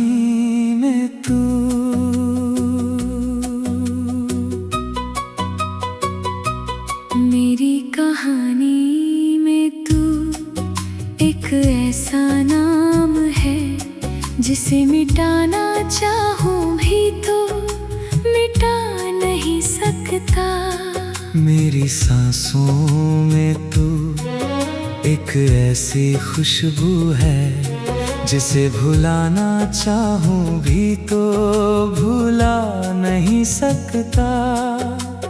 कहानी में तू। मेरी कहानी में तू एक ऐसा नाम है जिसे मिटाना चाहूं भी तो मिटा नहीं सकता। मेरी सांसों में तू एक ऐसी खुशबू है जिसे भुलाना चाहूं भी तो भुला नहीं सकता।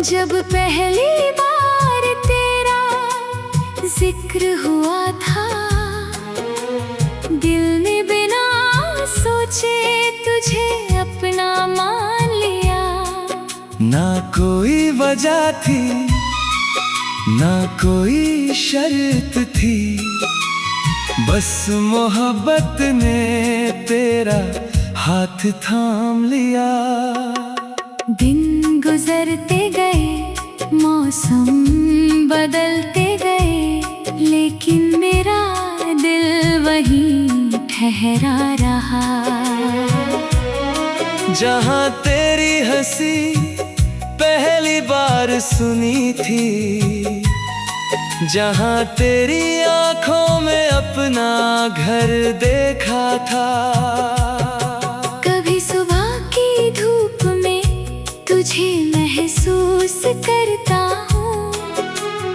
जब पहली बार तेरा जिक्र हुआ था, दिल ने बिना सोचे तुझे अपना मान लिया। ना कोई वजह थी ना कोई शर्त थी, बस मोहब्बत ने तेरा हाथ थाम लिया। दिन गुजरते गए, मौसम बदलते गए, लेकिन मेरा दिल वहीं ठहरा रहा। जहाँ तेरी हंसी पहली बार सुनी थी, जहाँ तेरी आंखों में अपना घर देखा था। कभी सुबह की धूप में तुझे महसूस करता हूँ,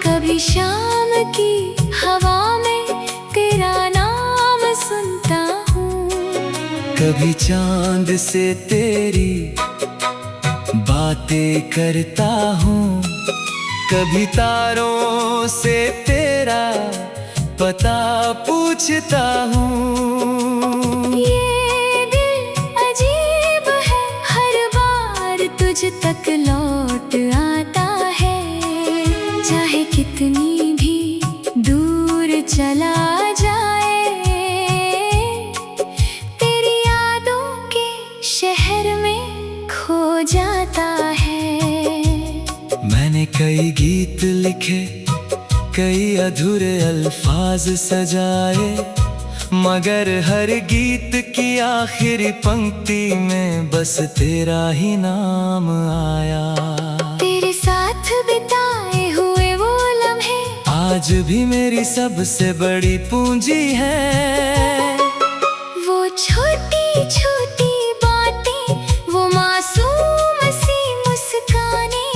कभी शाम की हवा में तेरा नाम सुनता हूँ। कभी चांद से तेरी बातें करता हूँ, कभी तारों से तेरा पता पूछता हूँ। ये दिल अजीब है, हर बार तुझ तक लौट आता है। चाहे कितनी भी दूर चला जाए, तेरी यादों के शहर में खो जाता है। मैंने कई गीत लिखे, कई अधूरे अल्फाज सजाए, मगर हर गीत की आखिरी पंक्ति में बस तेरा ही नाम आया। तेरे साथ बिताए हुए वो लम्हे आज भी मेरी सबसे बड़ी पूंजी है। वो छोटी छोटी बातें, वो मासूम सी मुस्कानें,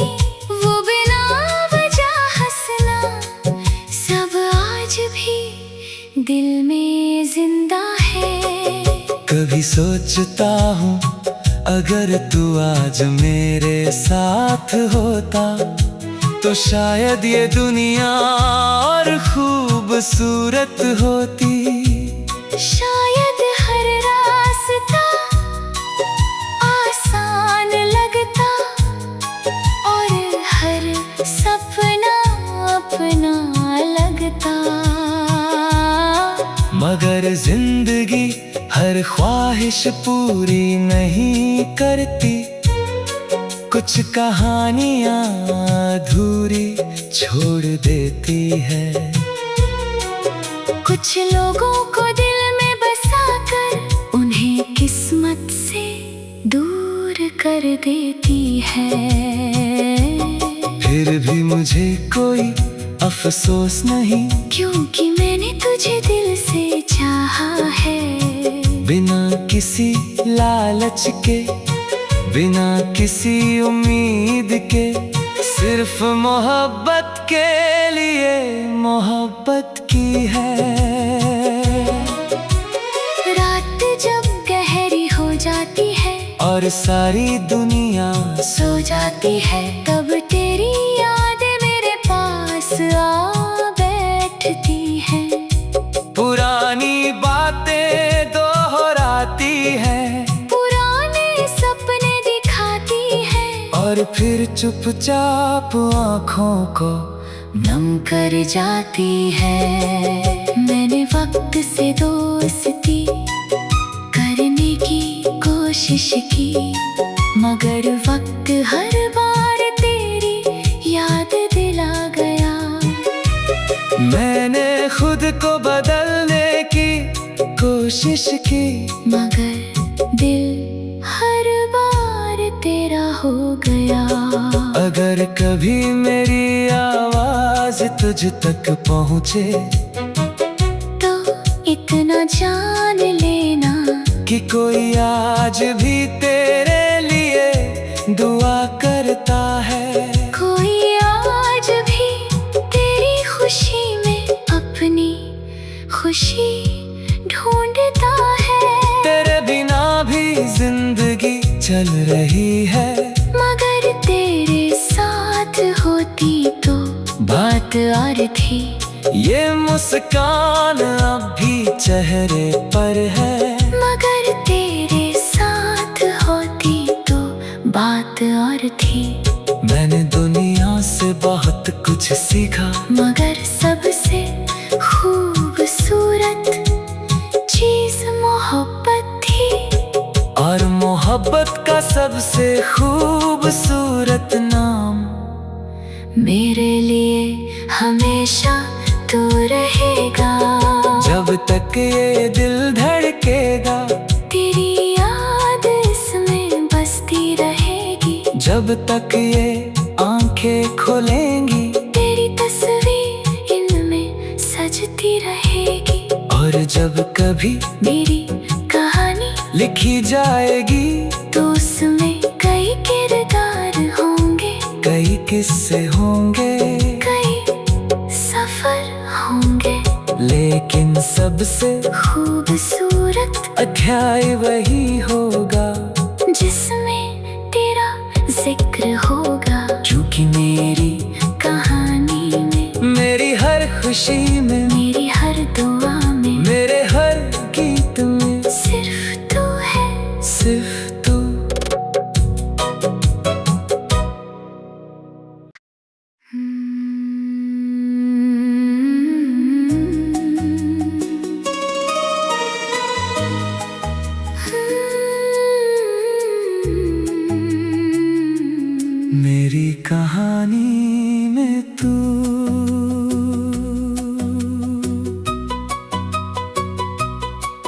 वो बिना वजह हंसना, सब आज भी दिल में जिंदा है। कभी सोचता हूँ अगर तू आज मेरे साथ होता, तो शायद ये दुनिया और खूबसूरत होती। शायद हर रास्ता आसान लगता और हर सपना अपना लगता। मगर जिंदगी हर ख्वाहिश पूरी नहीं करती, कुछ कहानियां अधूरी छोड़ देती है। कुछ लोगों को दिल में बसाकर उन्हें किस्मत से दूर कर देती है। फिर भी मुझे कोई अफसोस नहीं, क्योंकि मैंने तुझे दिल से चाहा है। बिना किसी लालच के, बिना किसी उम्मीद के, सिर्फ मोहब्बत के लिए मोहब्बत की है। रात जब गहरी हो जाती है और सारी दुनिया सो जाती है, तब तेरी यादें मेरे पास आ बैठती हैं। पुरानी बातें दोहराती है, पुराने सपने दिखाती है, और फिर चुपचाप आँखों को नम कर जाती है। मैंने वक्त से दोस्ती करने की कोशिश की, मगर वक्त हर बार तेरी याद दिला गया। मैंने खुद को बदलने की कोशिश की, मगर गया। अगर कभी मेरी आवाज तुझ तक पहुँचे तो इतना जान लेना कि कोई आज भी तेरे लिए दुआ करता है। कोई आज भी तेरी खुशी में अपनी खुशी ढूंढता है। तेरे बिना भी जिंदगी चल रही है, मगर तेरे साथ होती तो बात और थी। ये मुस्कान अब भी चेहरे पर है, मगर तेरे साथ होती तो बात और थी। मैंने दुनिया से बहुत कुछ सीखा, मगर सबसे खूबसूरत चीज मोहब्बत थी। और मोहब्बत का सबसे खूबसूरत नाम मेरे लिए हमेशा तू रहेगा। जब तक ये दिल धड़केगा, तेरी याद इसमें बसती रहेगी। जब तक ये आंखें खोलेंगी, तेरी तस्वीर इनमें सजती रहेगी। और जब कभी मेरी कहानी लिखी जाएगी, तो उसमें कई किरदार होंगे, कई किस्से होंगे, कई सफर होंगे। लेकिन सबसे खूबसूरत अध्याय वही होगा जिसमें तेरा जिक्र होगा। क्योंकि मेरी कहानी में, मेरी हर खुशी में, मेरी हर दुआ में, मेरे हर गीत में सिर्फ तू है। सिर्फ तू। मेरी कहानी में तू।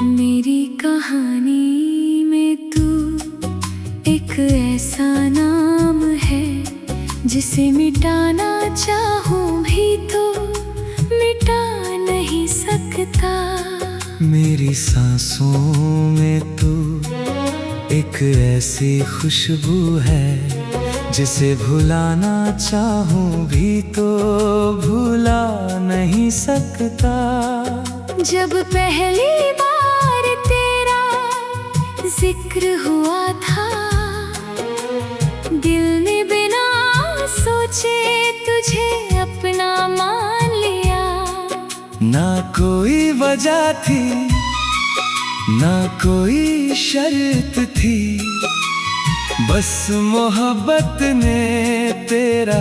मेरी कहानी में तू एक ऐसा नाम है जिसे मिटाना चाहूं भी तो मिटा नहीं सकता। मेरी सांसों में तू एक ऐसी खुशबू है जिसे भुलाना चाहूं भी तो भुला नहीं सकता। जब पहली बार तेरा जिक्र हुआ था, दिल ने बिना सोचे तुझे अपना मान लिया। ना कोई वजह थी, ना कोई शर्त थी, बस मोहब्बत ने तेरा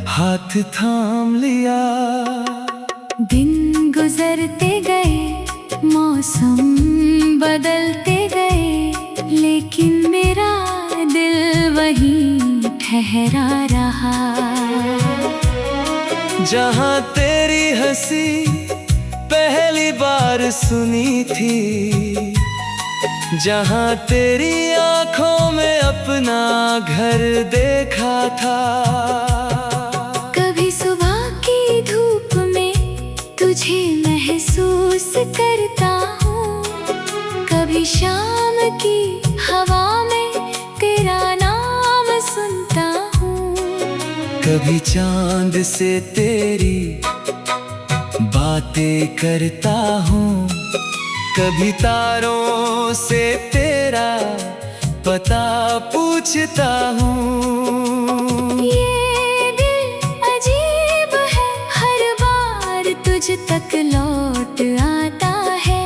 हाथ थाम लिया। दिन गुजरते गए, मौसम बदलते गए, लेकिन मेरा दिल वहीं ठहरा रहा। जहाँ तेरी हंसी पहली बार सुनी थी, जहाँ तेरी आंखों में अपना घर देखा था। कभी सुबह की धूप में तुझे महसूस करता हूँ, कभी शाम की हवा में तेरा नाम सुनता हूँ। कभी चांद से तेरी बातें करता हूँ, कभी तारों से तेरा पता पूछता हूँ। ये दिल अजीब है, हर बार तुझ तक लौट आता है।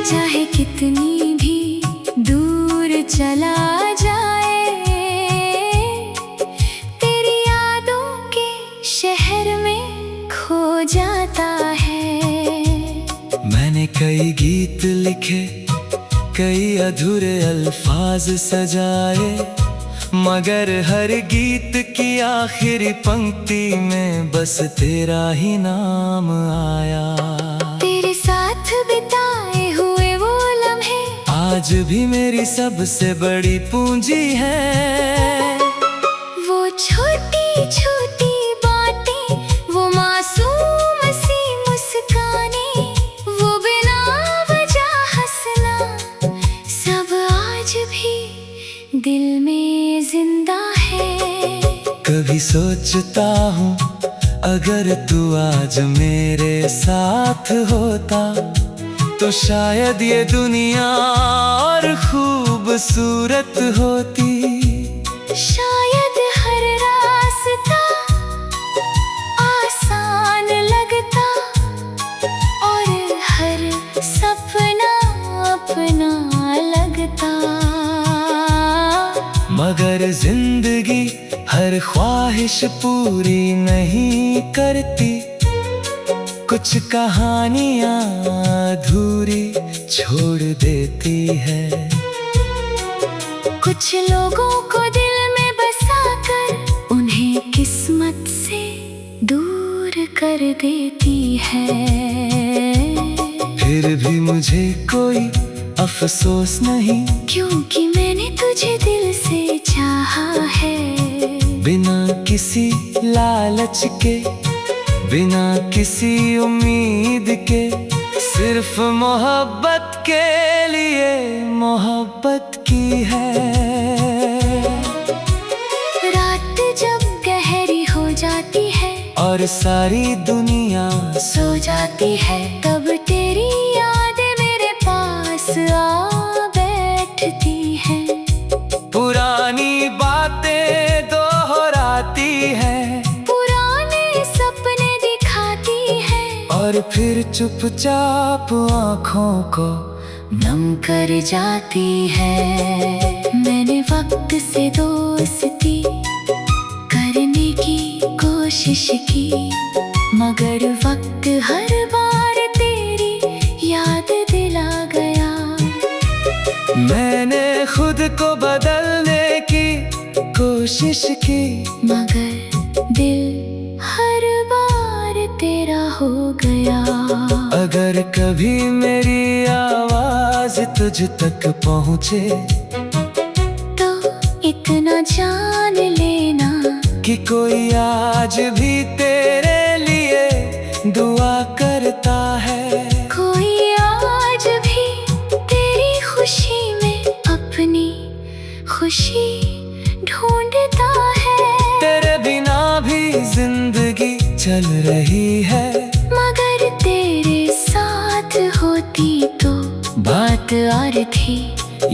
चाहे कितनी भी दूर चला जाए, तेरी यादों के शहर में खो जाता है। मैंने कई गीत लिखे, कई अधूरे अल्फाज सजाए, मगर हर गीत की आखिरी पंक्ति में बस तेरा ही नाम आया। तेरे साथ बिताए हुए वो लम्हे आज भी मेरी सबसे बड़ी पूंजी है। छोटी छोटी बातें, वो मासूम सी मुस्काने, वो बिना वजह हंसना, सब आज भी दिल में जिंदा है। कभी सोचता हूँ अगर तू आज मेरे साथ होता तो शायद ये दुनिया और खूबसूरत होती। शायद हर रास्ता आसान लगता और हर सपना अपना लगता। मगर जिंदगी हर ख्वाहिश पूरी नहीं करती, कुछ कहानियां अधूरी छोड़ देती है। कुछ लोगों को दिल में बसाकर उन्हें किस्मत से दूर कर देती है। फिर भी मुझे कोई अफसोस नहीं, क्योंकि मैंने तुझे दिल से चाहा है। बिना किसी लालच के, बिना किसी उम्मीद के, सिर्फ मोहब्बत के लिए मोहब्बत की है। रात जब गहरी हो जाती है और सारी दुनिया सो जाती है, तब तेरी याद मेरे पास आ बैठती है। पुरानी बातें दोहराती है, और फिर चुपचाप आँखों को नम कर जाती है। मैंने वक्त से दोस्ती करने की कोशिश की, मगर वक्त हर बार तेरी याद दिला गया। मैंने खुद को बदलने की कोशिश की, मगर दिल हर बार तेरा हो गया। अगर कभी मेरी आवाज तुझ तक पहुँचे तो इतना जान लेना कि कोई आज भी तेरे लिए दुआ करता है। कोई आज भी तेरी खुशी में अपनी खुशी ढूंढता है। तेरे बिना भी जिंदगी चल रही है, मगर तेरे साथ होती तो बात और थी।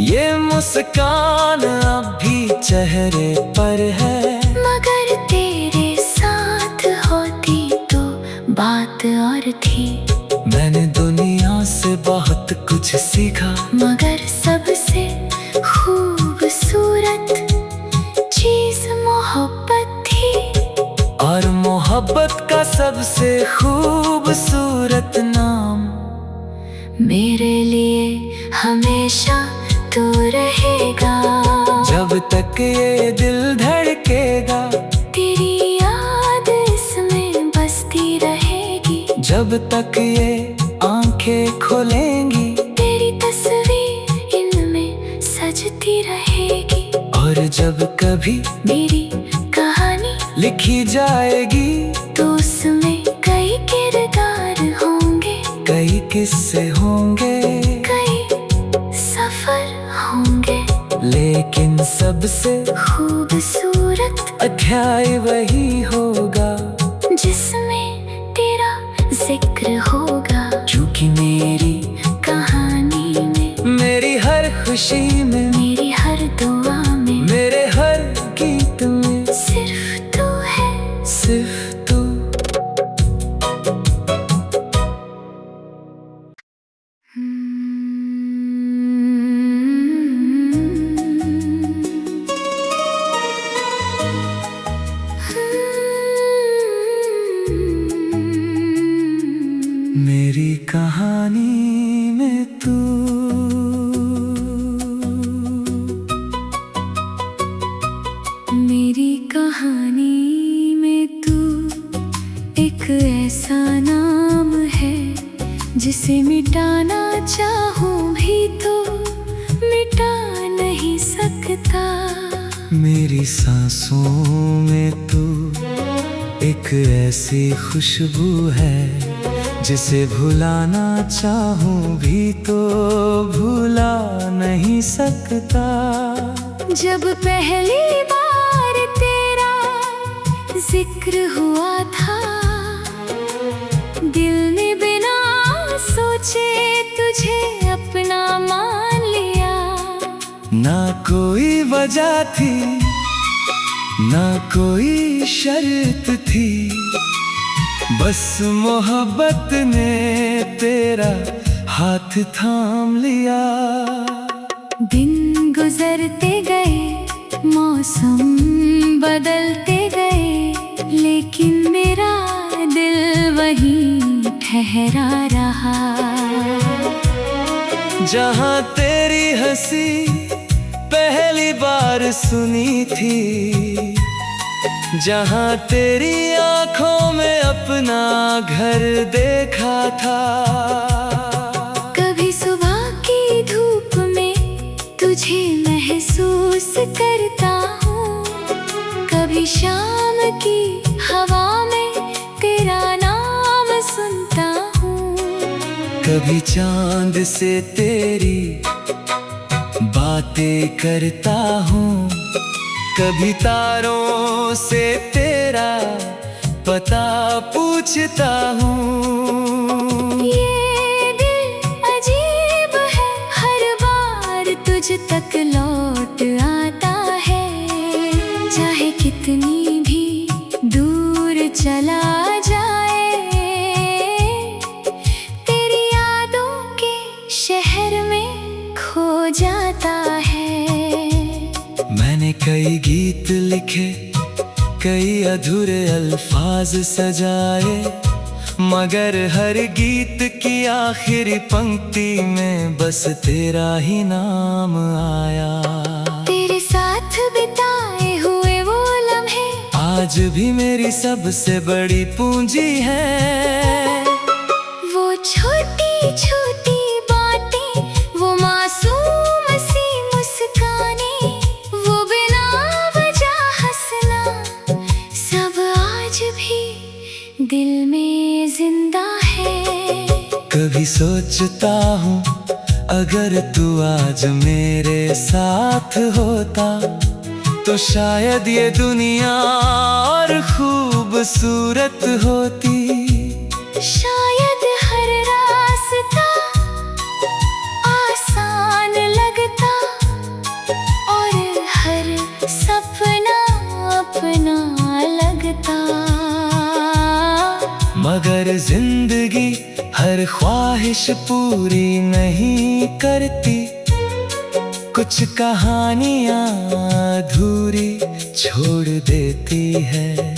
ये मुस्कान अब भी चेहरे पर है, मगर तेरे साथ होती तो बात और थी। मैंने दुनिया से बहुत कुछ सीखा, मगर सबसे खूबसूरत चीज मोहब्बत थी। और मोहब्बत का सबसे खूबसूरत नाम मेरे लिए हमेशा तू रहेगा। जब तक ये दिल धड़केगा, तेरी याद इसमें बसती रहेगी। जब तक ये आंखें खोलेंगी, तेरी तस्वीर इनमें सजती रहेगी। और जब कभी मेरी कहानी लिखी जाएगी, तो उसमें कई किरदार होंगे, कई किस्से होंगे, कई सफर होंगे, लेकिन सबसे खूबसूरत अध्याय वही होगा जिसमें तेरा जिक्र होगा। क्योंकि मेरी कहानी में, मेरी हर खुशी में, मेरी हर दुआ में, मेरे हर गीत में सिर्फ तू है, सिर्फ तू। मेरी कहानी में तू, मेरी कहानी में तू एक ऐसा नाम है जिसे मिटाना चाहूं भी तो मिटा नहीं सकता। मेरी सांसों में तू एक ऐसी खुशबू है जिसे भुलाना चाहूं भी तो भुला नहीं सकता। जब पहली बार तेरा जिक्र हुआ था, दिल ने बिना सोचे तुझे अपना मान लिया। ना कोई वजह थी, ना कोई शर्त थी, बस मोहब्बत ने तेरा हाथ थाम लिया। दिन गुजरते गए, मौसम बदलते गए, लेकिन मेरा दिल वहीं ठहरा रहा। जहाँ तेरी हंसी पहली बार सुनी थी, जहाँ तेरी आंखों में अपना घर देखा था। कभी सुबह की धूप में तुझे महसूस करता हूँ, कभी शाम की हवा में तेरा नाम सुनता हूँ। कभी चांद से तेरी बातें करता हूँ, कभी तारों से तेरा पता पूछता हूँ। ये दिल अजीब है, हर बार तुझ तक लौट आता है। चाहे कितनी भी दूर चला जाए, तेरी यादों के शहर में खो जाता है। मैंने कई गीत लिखे, कई अधूरे अल्फाज सजाए, मगर हर गीत की आखिरी पंक्ति में बस तेरा ही नाम आया। तेरे साथ बिताए हुए वो लम्हे आज भी मेरी सबसे बड़ी पूंजी है। वो छोटी छोटी बातें, वो मासूम सी मुस्कानें, वो बिना वजह हंसना, सब आज भी दिल में जिंदा है। कभी सोचता हूँ अगर तू आज मेरे साथ होता, तो शायद ये दुनिया और खूबसूरत होती। शायद हर रास्ता आसान लगता और हर सपना अपना लगता। मगर जिंदगी हर ख्वाहिश पूरी नहीं करती, कुछ कहानियां अधूरी छोड़ देती है।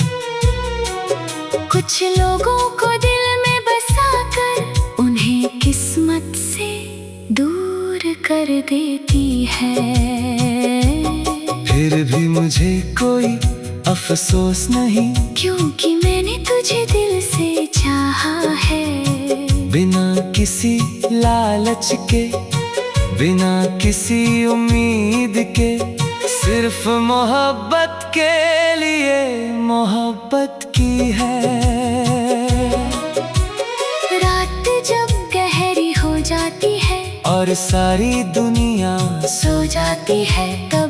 कुछ लोगों को दिल में बसाकर उन्हें किस्मत से दूर कर देती है। फिर भी मुझे कोई अफसोस नहीं, क्योंकि मैंने तुझे दिल से चाहा है। बिना किसी लालच के, बिना किसी उम्मीद के, सिर्फ मोहब्बत के लिए मोहब्बत की है। रात जब गहरी हो जाती है और सारी दुनिया सो जाती है, तब